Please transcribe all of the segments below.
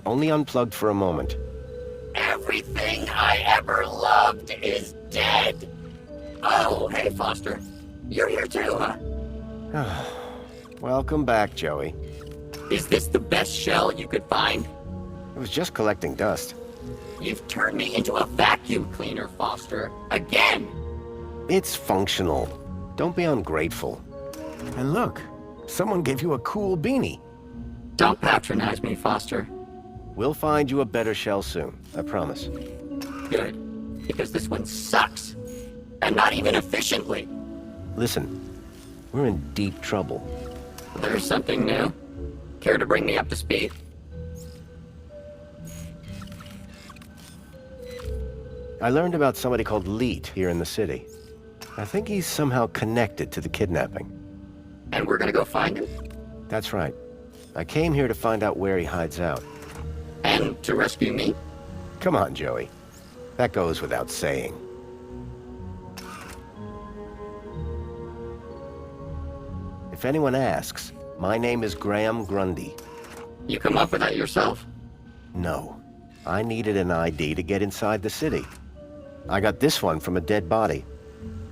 were only unplugged for a moment. Everything I ever loved is dead. Oh, hey, Foster. You're here too, huh? Welcome back, Joey. Is this the best shell you could find? It was just collecting dust. You've turned me into a vacuum cleaner, Foster. Again! It's functional. Don't be ungrateful. And look, someone gave you a cool beanie. Don't patronize me, Foster. We'll find you a better shell soon, I promise. Good. Because this one sucks. And not even efficiently. Listen, we're in deep trouble. There's something new. Care to bring me up to speed? I learned about somebody called Leet here in the city. I think he's somehow connected to the kidnapping. And we're gonna go find him? That's right. I came here to find out where he hides out. And to rescue me? Come on, Joey. That goes without saying. If anyone asks, my name is Graham Grundy. You come up with that yourself? No. I needed an ID to get inside the city. I got this one from a dead body.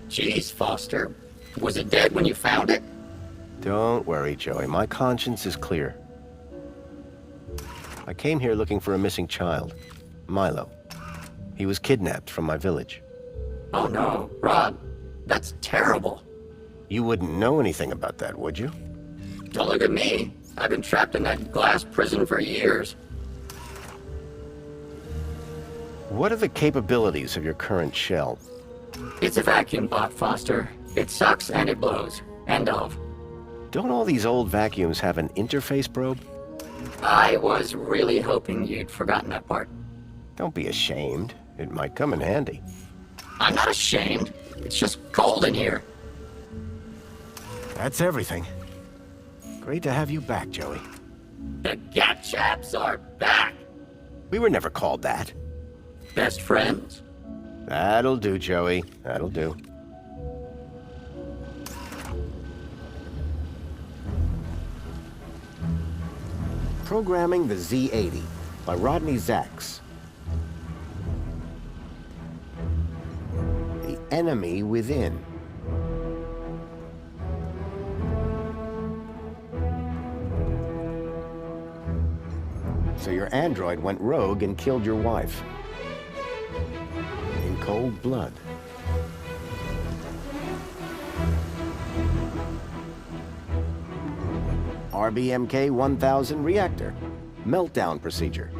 Jeez, Foster. Was it dead when you found it? Don't worry, Joey. My conscience is clear. I came here looking for a missing child, Milo. He was kidnapped from my village. Oh no, Rob. That's terrible. You wouldn't know anything about that, would you? Don't look at me. I've been trapped in that glass prison for years. What are the capabilities of your current shell? It's a vacuum bot, Foster. It sucks and it blows. End of. Don't all these old vacuums have an interface probe? I was really hoping you'd forgotten that part. Don't be ashamed. It might come in handy. I'm not ashamed. It's just cold in here. That's everything. Great to have you back, Joey. The Gat Chaps are back. We were never called that. Best friends? That'll do, Joey. That'll do. Programming the Z80 by Rodney Zacks. The enemy within. So your android went rogue and killed your wife. In cold blood. RBMK 1000 reactor. Meltdown procedure.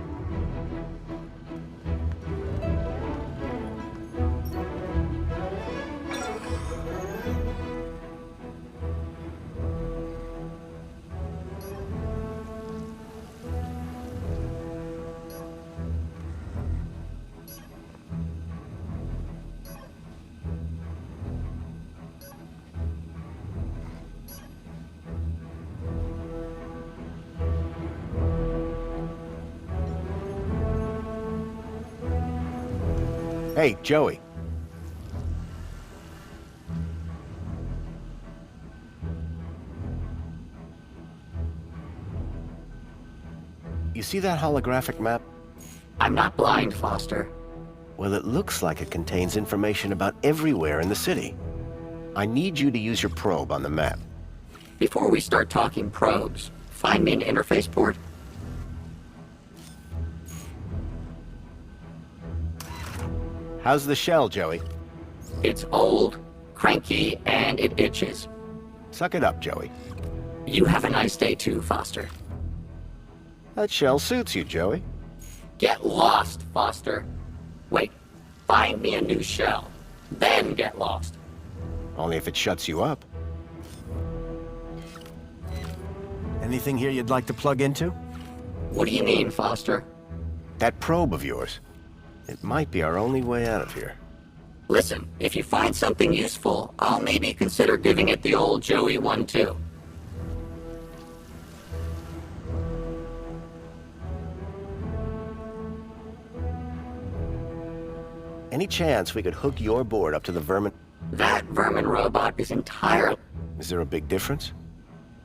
Hey, Joey. You see that holographic map? I'm not blind, Foster. Well, it looks like it contains information about everywhere in the city. I need you to use your probe on the map. Before we start talking probes, find me an interface port. How's the shell, Joey? It's old, cranky, and it itches. Suck it up, Joey. You have a nice day too, Foster. That shell suits you, Joey. Get lost, Foster. Wait, find me a new shell, then get lost. Only if it shuts you up. Anything here you'd like to plug into? What do you mean, Foster? That probe of yours. It might be our only way out of here. Listen, if you find something useful, I'll maybe consider giving it the old Joey one too. Any chance we could hook your board up to the vermin? That vermin robot is entirely... Is there a big difference?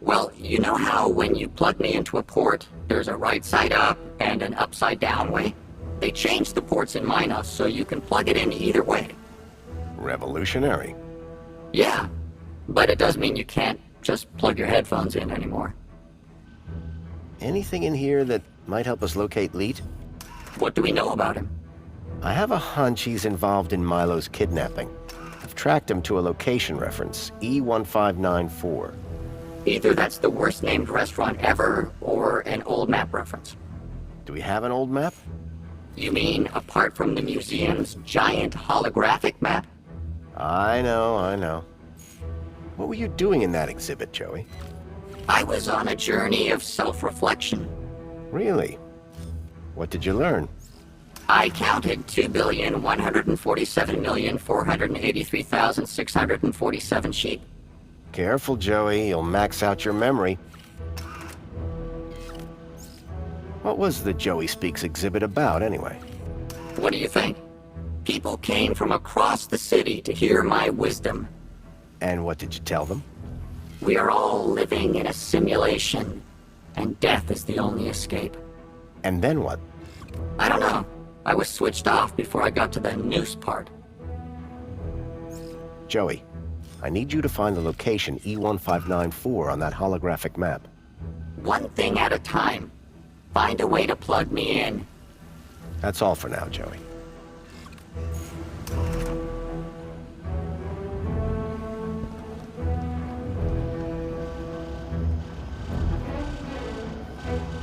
Well, you know how when you plug me into a port, there's a right side up and an upside down way? They changed the ports in mine up so you can plug it in either way. Revolutionary. Yeah, but it does mean you can't just plug your headphones in anymore. Anything in here that might help us locate Leet? What do we know about him? I have a hunch he's involved in Milo's kidnapping. I've tracked him to a location reference, E1594. Either that's the worst named restaurant ever, or an old map reference. Do we have an old map? You mean apart from the museum's giant holographic map? I know. What were you doing in that exhibit, Joey? I was on a journey of self-reflection. Really? What did you learn? I counted 2,147,483,647 sheep. Careful, Joey. You'll max out your memory. What was the Joey Speaks exhibit about, anyway? What do you think? People came from across the city to hear my wisdom. And what did you tell them? We are all living in a simulation, and death is the only escape. And then what? I don't know. I was switched off before I got to the noose part. Joey, I need you to find the location E1594 on that holographic map. One thing at a time. Find a way to plug me in. That's all for now, Joey.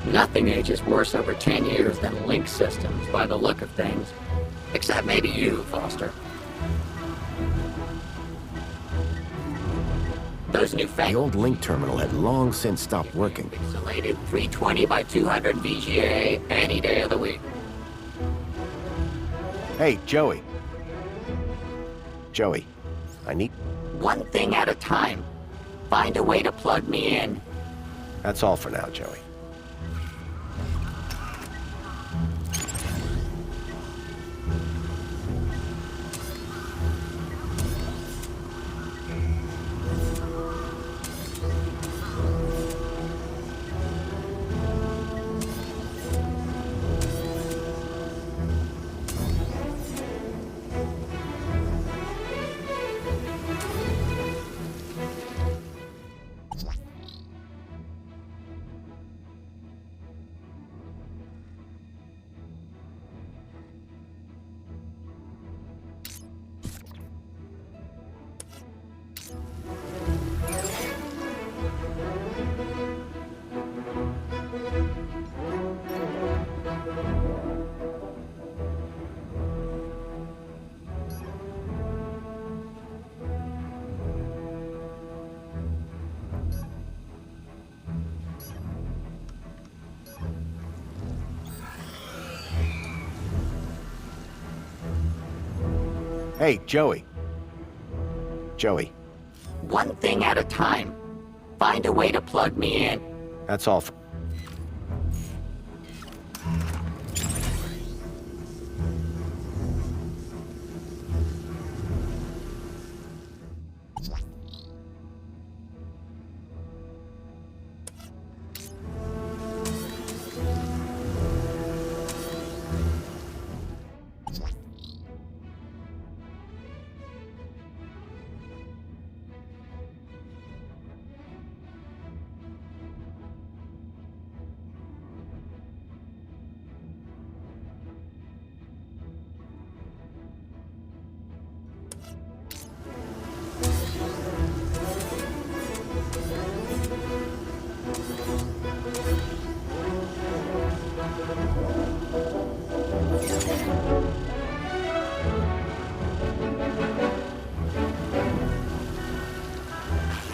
Nothing ages worse over 10 years than link systems by the look of things. Except maybe you, Foster. Those The newfangled old link terminal had long since stopped working. pixelated 320 by 200 VGA any day of the week. Hey, Joey. Joey, I need... One thing at a time. Find a way to plug me in. That's all for now, Joey. Hey, Joey. Joey, One thing at a time. Find a way to plug me in. that's all for...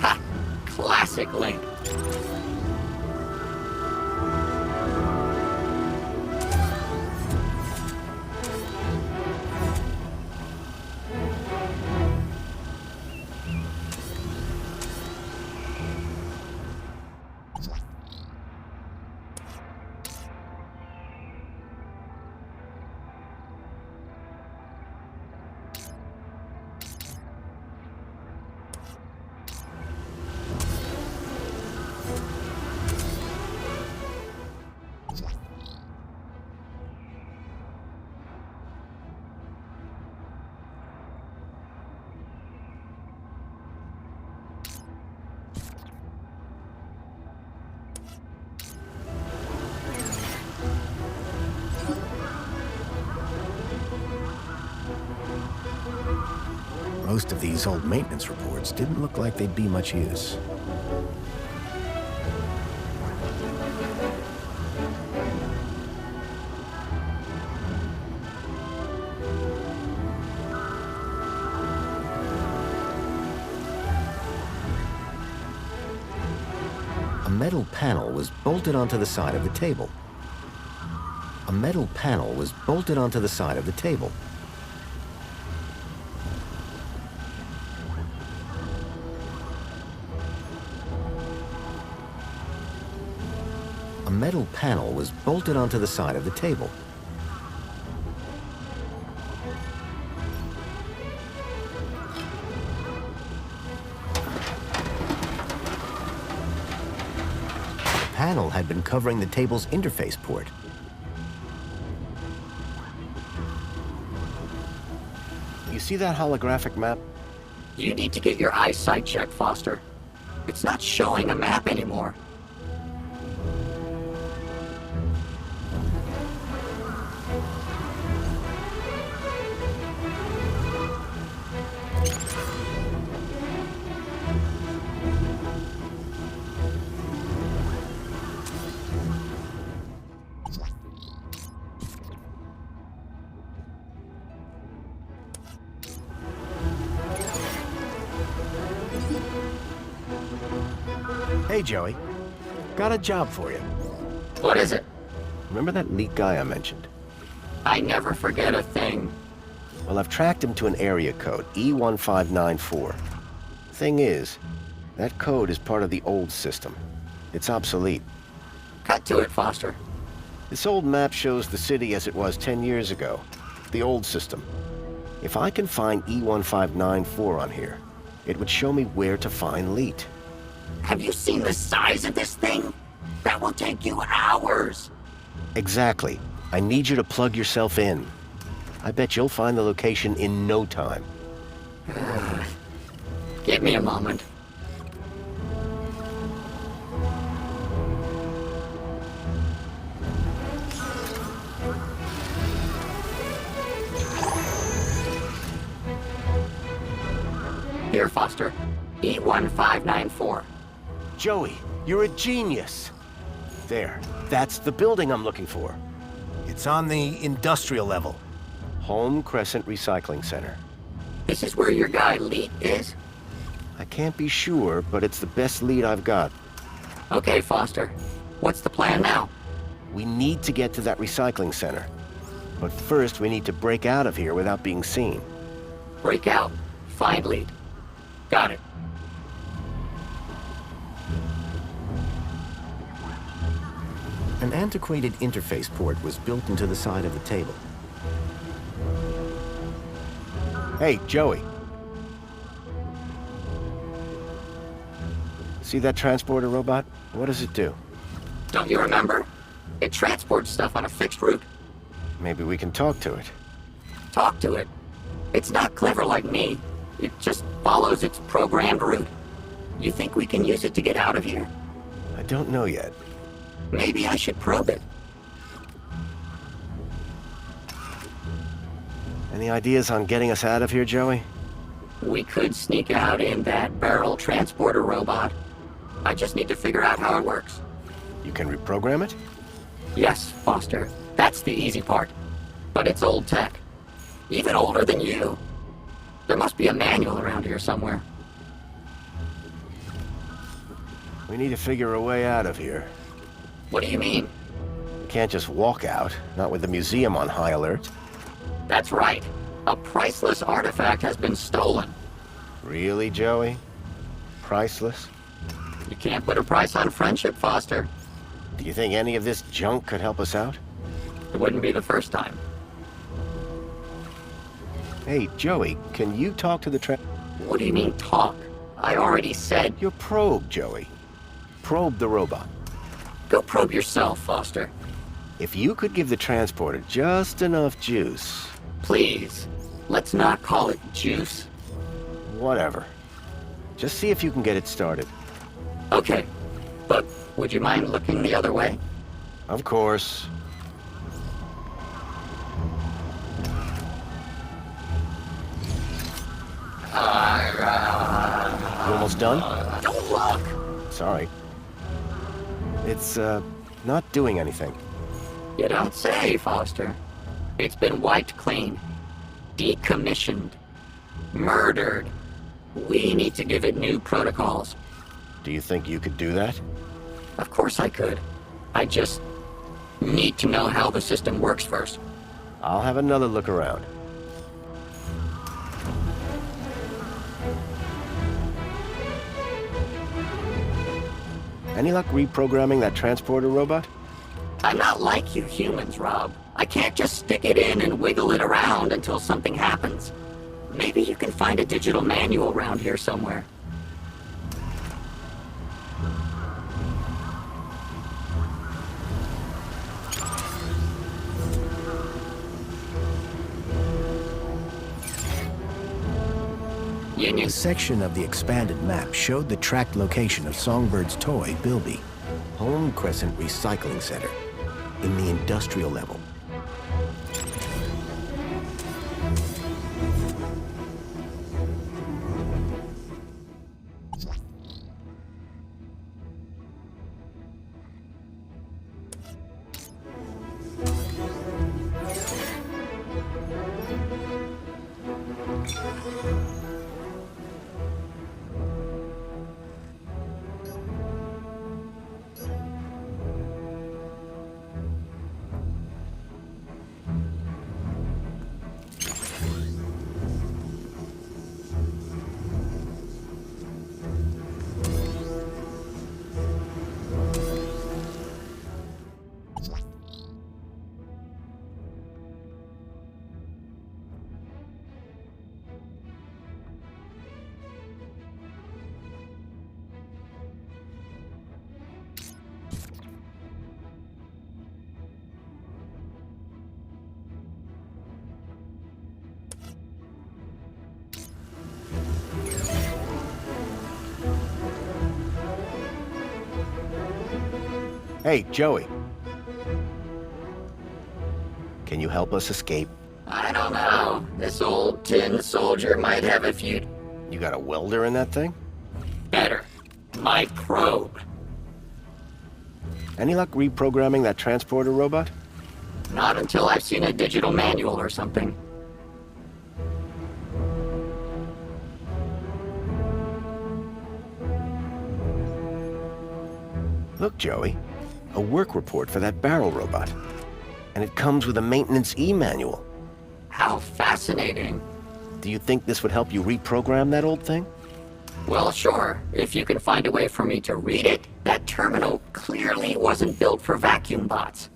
Ha! Classic Link. Most of these old maintenance reports didn't look like they'd be much use. A metal panel was bolted onto the side of the table. A metal panel was bolted onto the side of the table. A metal panel was bolted onto the side of the table. The panel had been covering the table's interface port. You see that holographic map? You need to get your eyesight checked, Foster. It's not showing a map anymore. Hey, Joey. Got a job for you. What is it? Remember that leak guy I mentioned? I never forget a thing. Well, I've tracked him to an area code, E1594. Thing is, that code is part of the old system. It's obsolete. Cut to it, Foster. This old map shows the city as it was 10 years ago. The old system. If I can find E1594 on here, it would show me where to find Leet. Have you seen the size of this thing? That will take you hours. Exactly. I need you to plug yourself in. I bet you'll find the location in no time. Give me a moment. Here, Foster. E1594. Joey, you're a genius. There, that's the building I'm looking for. It's on the industrial level. Home Crescent Recycling Center. This is where your guy Leet is? I can't be sure, but it's the best lead I've got. Okay, Foster. What's the plan now? We need to get to that recycling center. But first, we need to break out of here without being seen. Break out. Find Leet. Got it. An antiquated interface port was built into the side of the table. Hey, Joey. See that transporter robot? What does it do? Don't you remember? It transports stuff on a fixed route. Maybe we can talk to it. Talk to it. It's not clever like me. It just follows its programmed route. You think we can use it to get out of here? I don't know yet. Maybe I should probe it. Any ideas on getting us out of here, Joey? We could sneak out in that barrel transporter robot. I just need to figure out how it works. You can reprogram it? Yes, Foster. That's the easy part. But it's old tech. Even older than you. There must be a manual around here somewhere. We need to figure a way out of here. What do you mean? We can't just walk out, not with the museum on high alert. That's right. A priceless artifact has been stolen. Really, Joey? Priceless? You can't put a price on friendship, Foster. Do you think any of this junk could help us out? It wouldn't be the first time. Hey, Joey, can you talk to the What do you mean, talk? I already said... Your probe, Joey. Probe the robot. Go probe yourself, Foster. If you could give the transporter just enough juice... Please, let's not call it juice. Whatever. Just see if you can get it started. Okay, but would you mind looking the other way? Of course. Almost done? Don't look. Sorry. It's, not doing anything. You don't say, Foster. It's been wiped clean. Decommissioned. Murdered. We need to give it new protocols. Do you think you could do that? Of course I could. I just need to know how the system works first. I'll have another look around. Any luck reprogramming that transporter robot? I'm not like you humans, Rob. I can't just stick it in and wiggle it around until something happens. Maybe you can find a digital manual around here somewhere. A section of the expanded map showed the tracked location of Songbird's toy, Bilby. Home Crescent Recycling Center. In the industrial level. Hey, Joey. Can you help us escape? I don't know. This old tin soldier might have a few... You got a welder in that thing? Better. My probe. Any luck reprogramming that transporter robot? Not until I've seen a digital manual or something. Look, Joey. A work report for that barrel robot. And it comes with a maintenance e-manual. How fascinating. Do you think this would help you reprogram that old thing? Well, sure, if you can find a way for me to read it. That terminal clearly wasn't built for vacuum bots.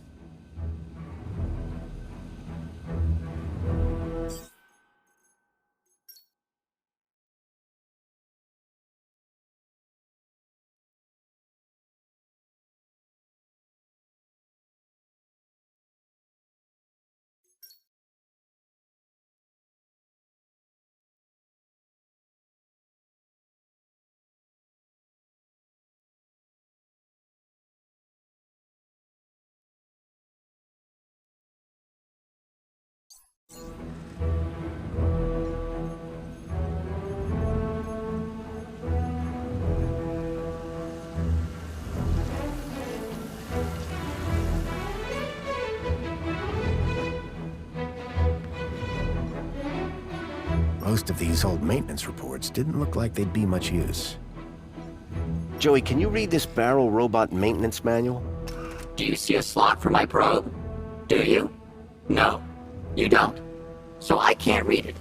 Most of these old maintenance reports didn't look like they'd be much use. Joey, can you read this barrel robot maintenance manual? Do you see a slot for my probe? Do you? No, you don't. So I can't read it.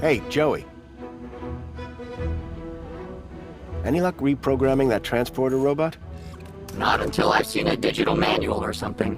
Hey, Joey. Any luck reprogramming that transporter robot? Not until I've seen a digital manual or something.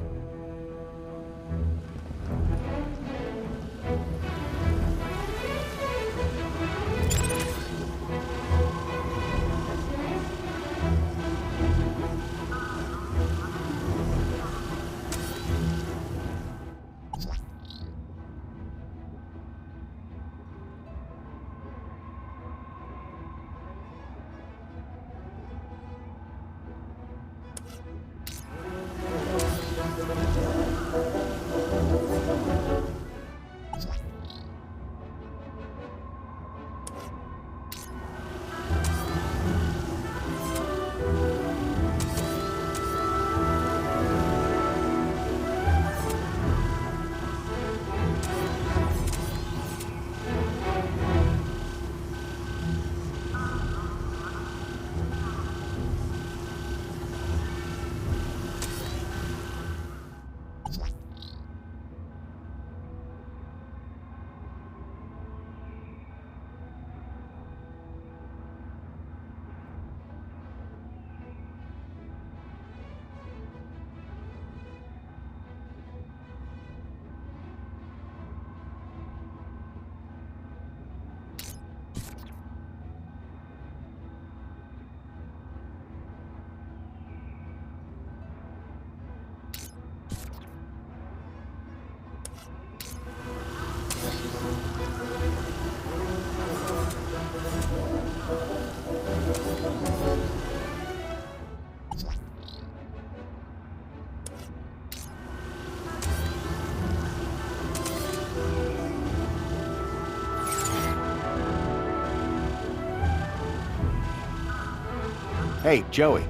Hey, Joey.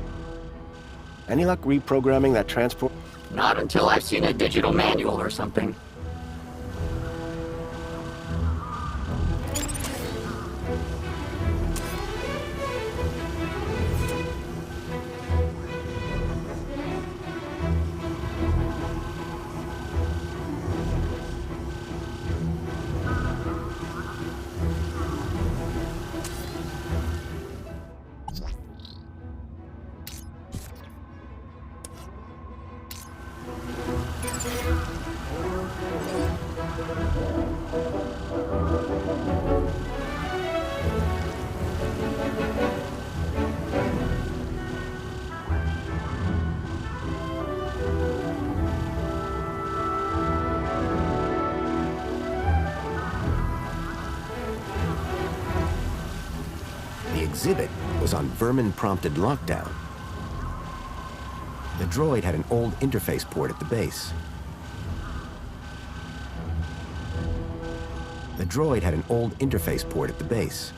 Any luck reprogramming that transport? Not until I've seen a digital manual or something. The exhibit was on vermin-prompted lockdown. The droid had an old interface port at the base. The droid had an old interface port at the base.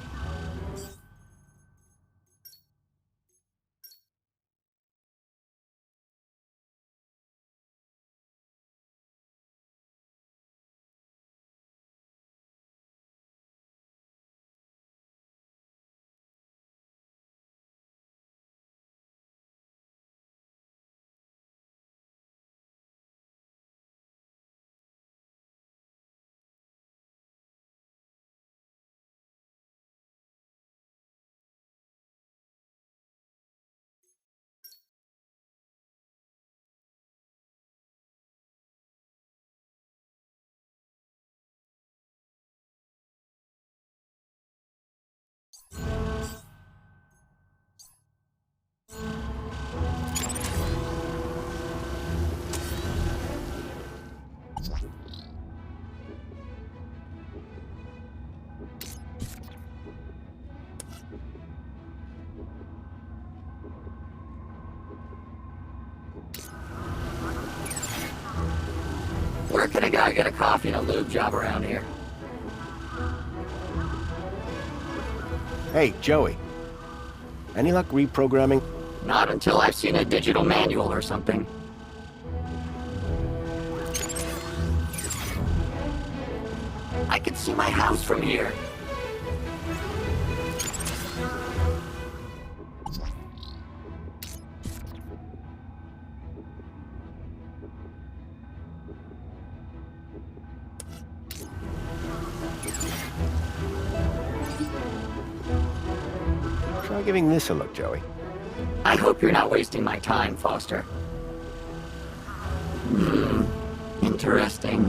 Where can a guy get a coffee and a lube job around here? Hey, Joey. Any luck reprogramming? Not until I've seen a digital manual or something. I can see my house from here. Try giving this a look, Joey. I hope you're not wasting my time, Foster. Interesting.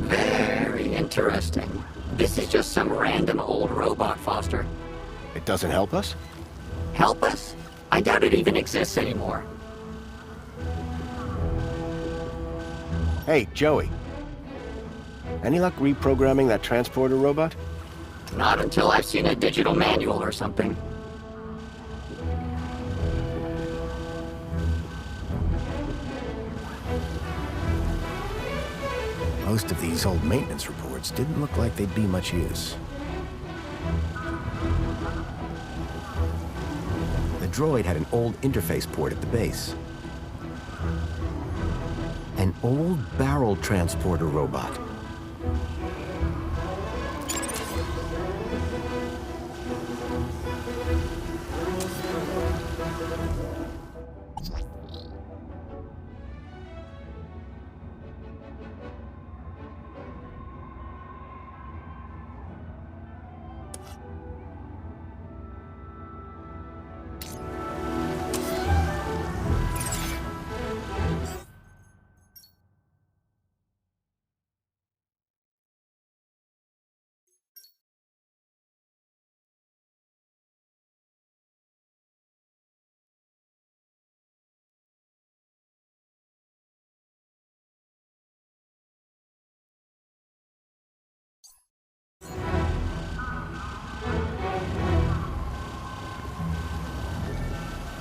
Very interesting. This is just some random old robot, Foster. It doesn't help us? Help us? I doubt it even exists anymore. Hey, Joey. Any luck reprogramming that transporter robot? Not until I've seen a digital manual or something. Most of these old maintenance reports didn't look like they'd be much use. The droid had an old interface port at the base. An old barrel transporter robot.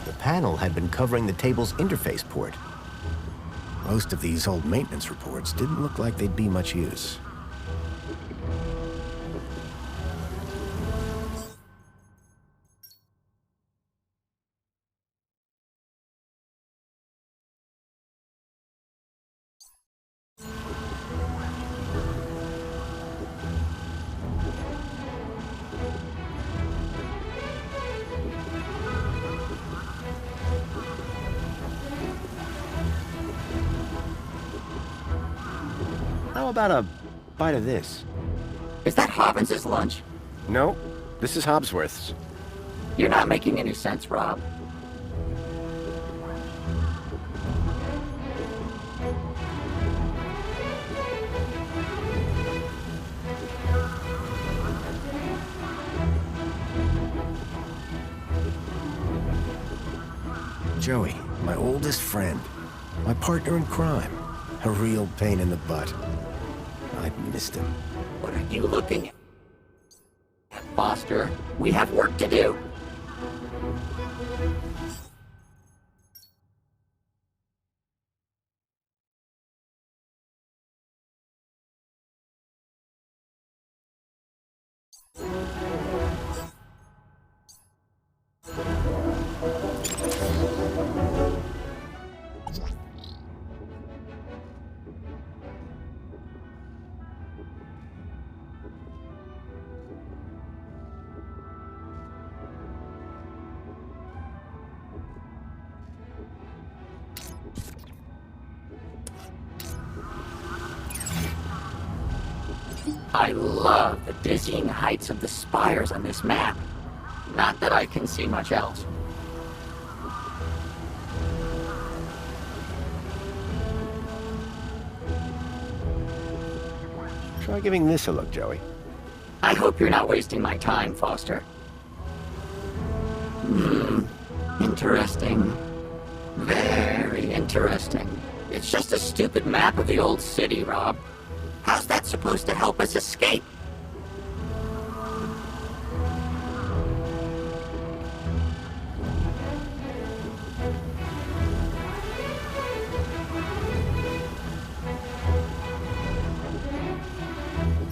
The panel had been covering the table's interface port. Most of these old maintenance reports didn't look like they'd be much use. How about a bite of this? Is that Hobbins's lunch? No, this is Hobsworth's. You're not making any sense, Rob. Joey, my oldest friend. My partner in crime. A real pain in the butt. I missed him. What are you looking at, Foster? We have work to do. I love the dizzying heights of the spires on this map. Not that I can see much else. Try giving this a look, Joey. I hope you're not wasting my time, Foster. Interesting. Very interesting. It's just a stupid map of the old city, Rob. How's that supposed to help us escape?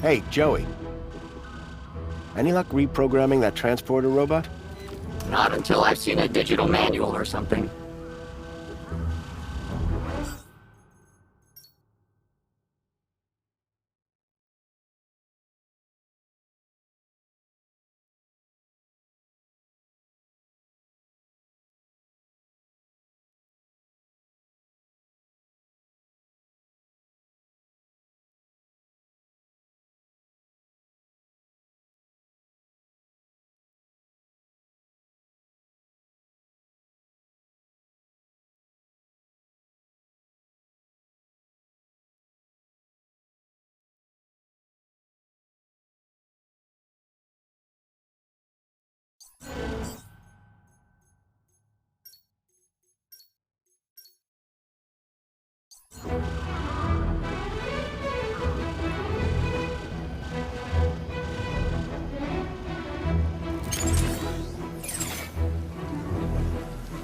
Hey, Joey. Any luck reprogramming that transporter robot? Not until I've seen a digital manual or something.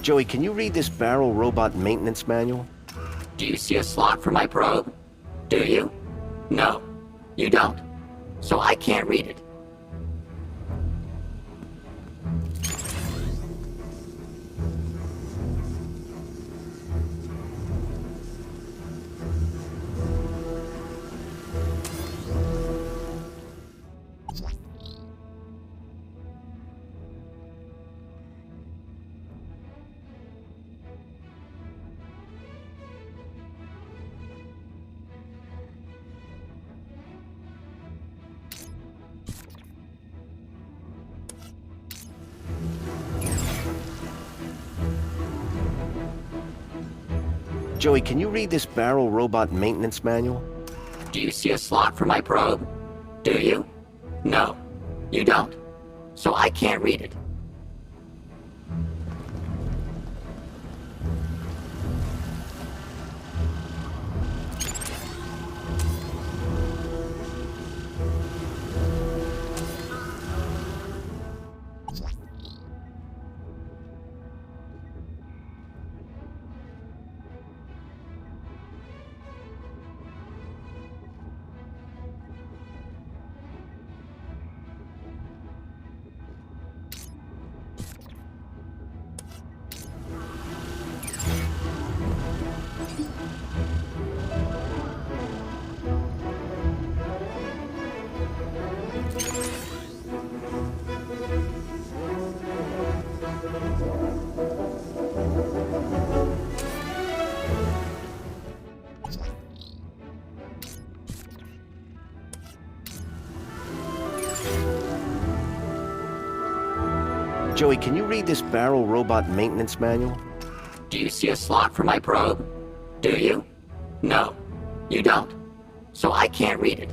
Joey, can you read this barrel robot maintenance manual? Do you see a slot for my probe? Do you? No, you don't. So I can't read it. Joey, can you read this barrel robot maintenance manual? Do you see a slot for my probe? Do you? No, you don't. So I can't read it. Joey, can you read this barrel robot maintenance manual? Do you see a slot for my probe? Do you? No, you don't. So I can't read it.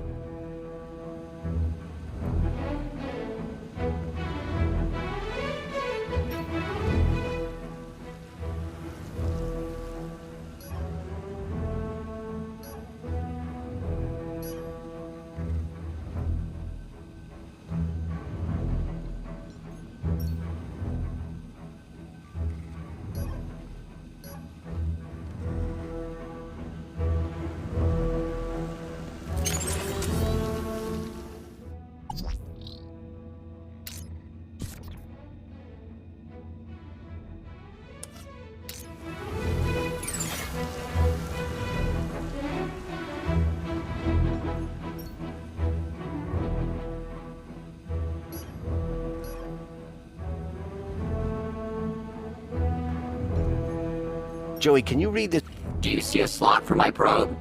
Joey, can you read this? Do you see a slot for my probe?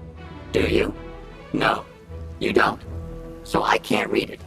Do you? No, you don't. So I can't read it.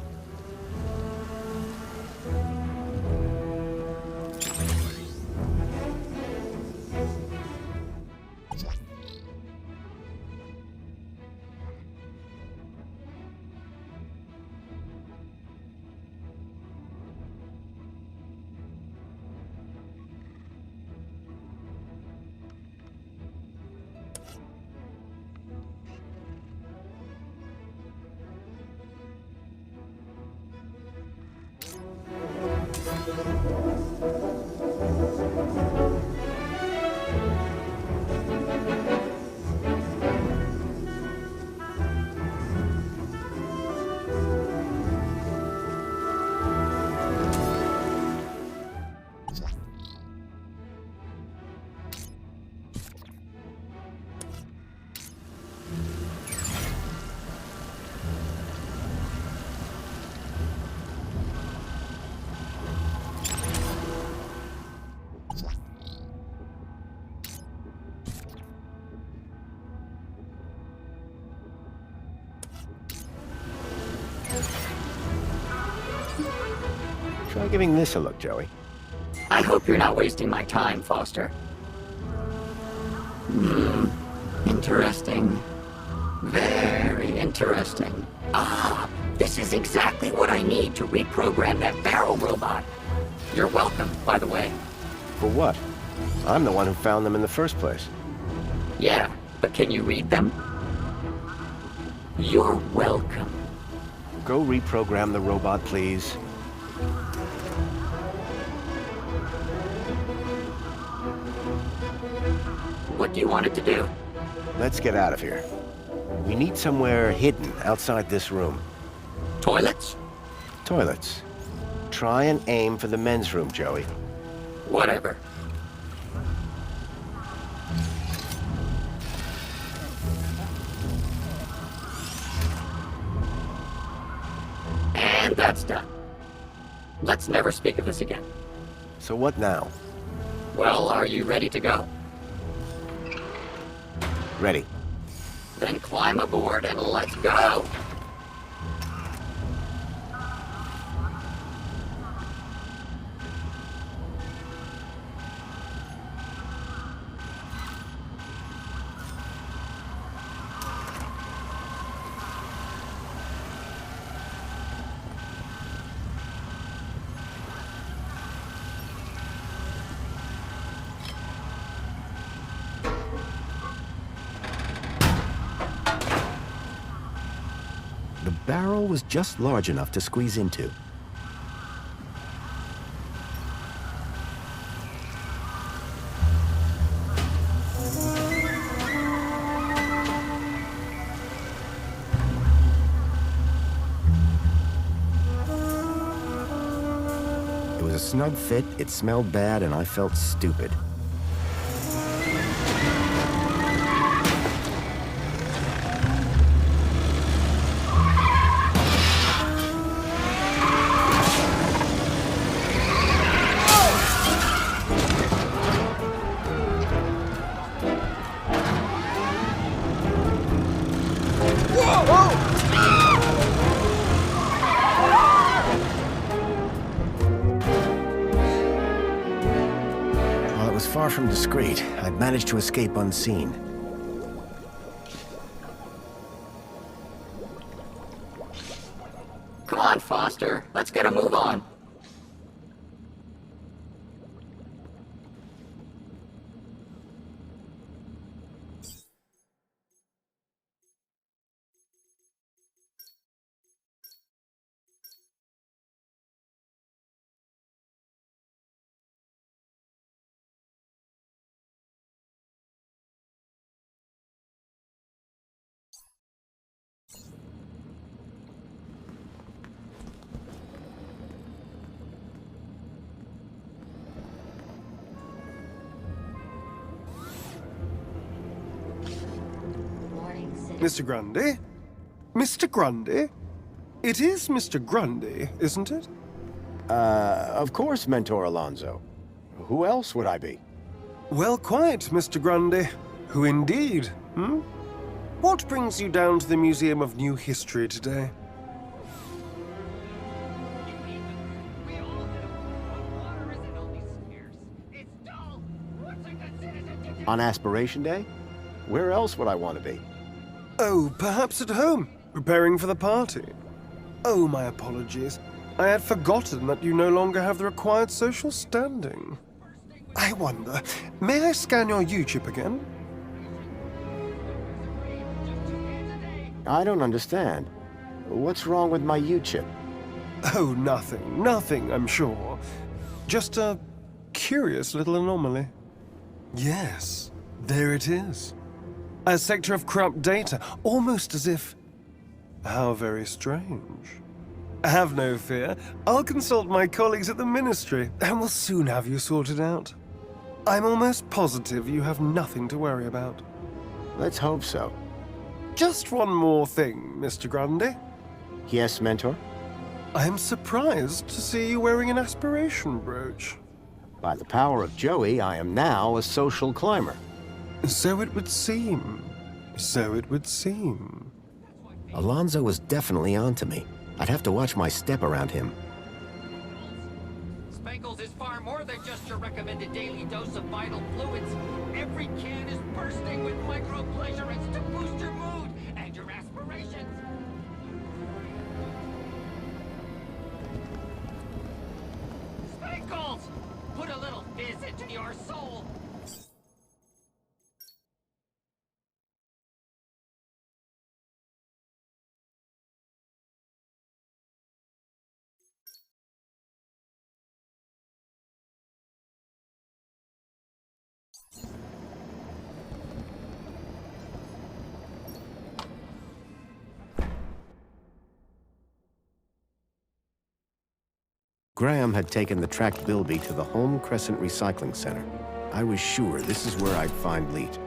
Try giving this a look, Joey. I hope you're not wasting my time, Foster. Interesting. Very interesting. Ah, this is exactly what I need to reprogram that barrel robot. You're welcome, by the way. For what? I'm the one who found them in the first place. Yeah, But can you read them? You're welcome. Go reprogram the robot, please. What do you want it to do? Let's get out of here. We need somewhere hidden outside this room. Toilets? Toilets. Try and aim for the men's room, Joey. Whatever. And that's done. Let's never speak of this again. So what now? Well, are you ready to go? Ready. Then climb aboard and let's go! The barrel was just large enough to squeeze into. It was a snug fit, it smelled bad, and I felt stupid. While it was far from discreet, I'd managed to escape unseen. Come on, Foster. Let's get a move on. Mr. Grundy? Mr. Grundy? It is Mr. Grundy, isn't it? Of course, Mentor Alonso. Who else would I be? Well, quite, Mr. Grundy. Who indeed, hmm? What brings you down to the Museum of New History today? On Aspiration Day? Where else would I want to be? Oh, perhaps at home, preparing for the party. Oh, my apologies. I had forgotten that you no longer have the required social standing. I wonder, may I scan your U-chip again? I don't understand. What's wrong with my U-chip? Oh, nothing, I'm sure. Just a curious little anomaly. Yes, there it is. A sector of corrupt data, almost as if... How very strange. Have no fear. I'll consult my colleagues at the Ministry, and we'll soon have you sorted out. I'm almost positive you have nothing to worry about. Let's hope so. Just one more thing, Mr. Grundy. Yes, Mentor? I am surprised to see you wearing an aspiration brooch. By the power of Joey, I am now a social climber. So it would seem. So it would seem. Alonso was definitely onto me. I'd have to watch my step around him. Spankles is far more than just your recommended daily dose of vital fluids. Every can is bursting with micro-pleasurants to boost your mood and your aspirations. Spankles! Put a little fizz into your soul. Graham had taken the tracked Bilby to the Home Crescent Recycling Center. I was sure this is where I'd find Leet.